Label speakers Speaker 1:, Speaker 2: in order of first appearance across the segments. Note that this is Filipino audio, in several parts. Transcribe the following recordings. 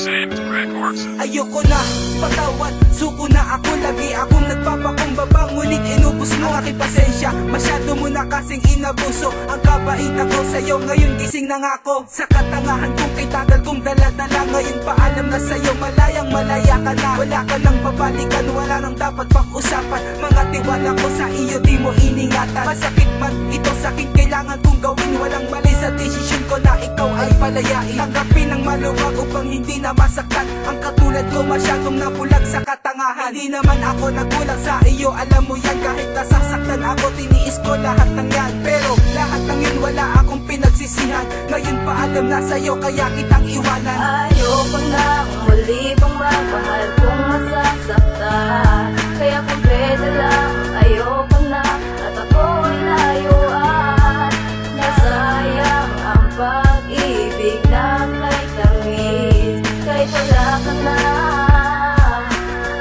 Speaker 1: Ayoko na patawad, suko na ako. Lagi akong nagpapakumbaba, ngunit inubos mo aking pasensya. Masyado mo na kasing inabuso. Ang kabait ako sa'yo, ngayon gising na nga ako. Sa katangahan kong kay tagal kong daladala, ngayon paalam na sa'yo, malayang malaya ka na. Wala ka nang babalikan, wala nang dapat pag-usapan. Mga tiwala ko sa iyo, di mo iningatan. Masakit man ito sa'kin, kailangan kong gawin. Walang mali sa desisyon ko na ikaw ay palayain. Tanggapin ng maluwag upang hindi na masaktan. Ang katulad ko masyadong nabulag sa katangahan. Hindi naman ako nagulang sa iyo, alam mo yan. Kahit nasasaktan ako, tiniis ko lahat ng yan. Pero lahat ng yun wala akong pinagsisihan. Ngayon paalam na sa'yo, kaya kitang iwanan.
Speaker 2: Ayoko na muli pang magmahal kung masasaktan. Kaya kung pwede lang, ayoko na at ako'y layuan. Nasayang ang pag-ibig na kay tangis. Kahit wala ka na,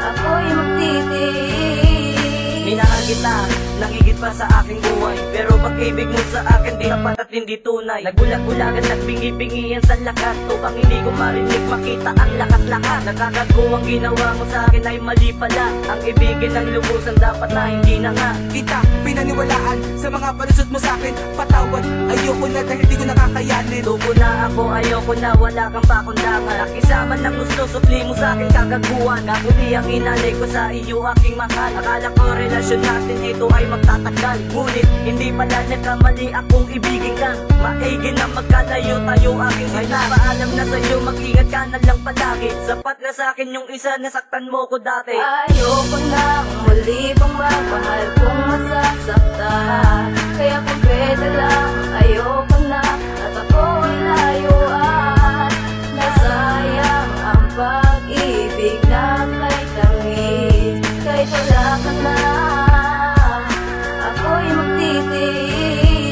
Speaker 2: ako'y magtitiis.
Speaker 3: Minahal kita, nakigit pa sa aking buhay. Pero pag-ibig mo sa akin di dapat at hindi tunay. Nagbulag-bulagan, nagbingi-bingian sa lakas. Upang hindi ko marinig, makita ang lakas-lakas. Nakakago ang ginawa mo sa akin ay mali pala. Ang ibigin ng lubusan dapat na hindi na nga.
Speaker 1: Kita pinaniwalaan sa mga palusot mo sa akin. Patawad, ayoko na dahil di ko nakakayanin.
Speaker 3: Tubo na ako, ayoko na, wala kang pakundangan. Nakisama ng gusto, supli mo sa akin kagaguhan. Kaputi ang inalay ko sa iyo, aking mahal. Akala ko relasyon natin ito ay magtatagal. Ngunit hindi pala nagkamali akong ibigin ka. Maigi na magkalayo tayo aking sila. Paalam na sa'yo, mag-ingat ka na lang palagi. Sapat na sa'kin yung isa, nasaktan mo ko dati.
Speaker 2: Ayoko na muli pang magmahal kung masasaktan. Kaya kung pwede lang, ayoko na at ako'y layuan. Nasayang ang pag-ibig na kay tangis. Kahit wala ka na, ako'y magtitiis.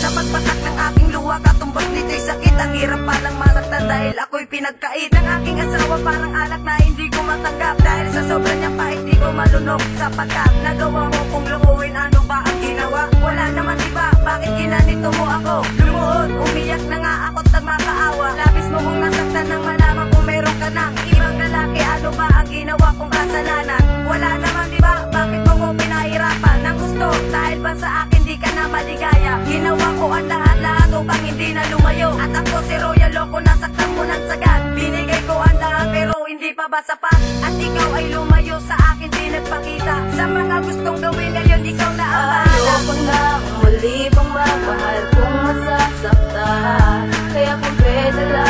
Speaker 3: Sa pagpatak ng aking luha, katumbas nito'y sakit. Ang hirap palang masaktan dahil ako'y pinagkait ng aking asawa. Parang alak na hindi ko matanggap. Dahil sa sobrang niyang pahit, di ko malunok. Sapagkat nagawa mo kung lukuhin, ano ba ang ginawa? Wala naman iba, bakit ginanito mo ako? Lumuhod, umiyak na nga ako't nagmakaawa. Labis mo kong nasaktan nang malaman kung meron ka ng ibang lalaki. Ano ba ang ginawa kong kasalanan? Wala naman diba, bakit mo ko pinahirapan ng gusto? Dahil ba sa akin di ka na maligaya? Ginawa ko ang lahat-lahat upang hindi na lumayo. At ako si Royal Loco, nasaktan mo ng sagad. Binigay ko ang lahat pero hindi pa ba sapat? At ikaw ay lumayo sa akin, di nagpakita. Sa mga gustong gawin ngayon, ikaw na ang bahala.
Speaker 2: Ayoko na muli pang magmahal kung masasaktan. Kaya kung pwede lang,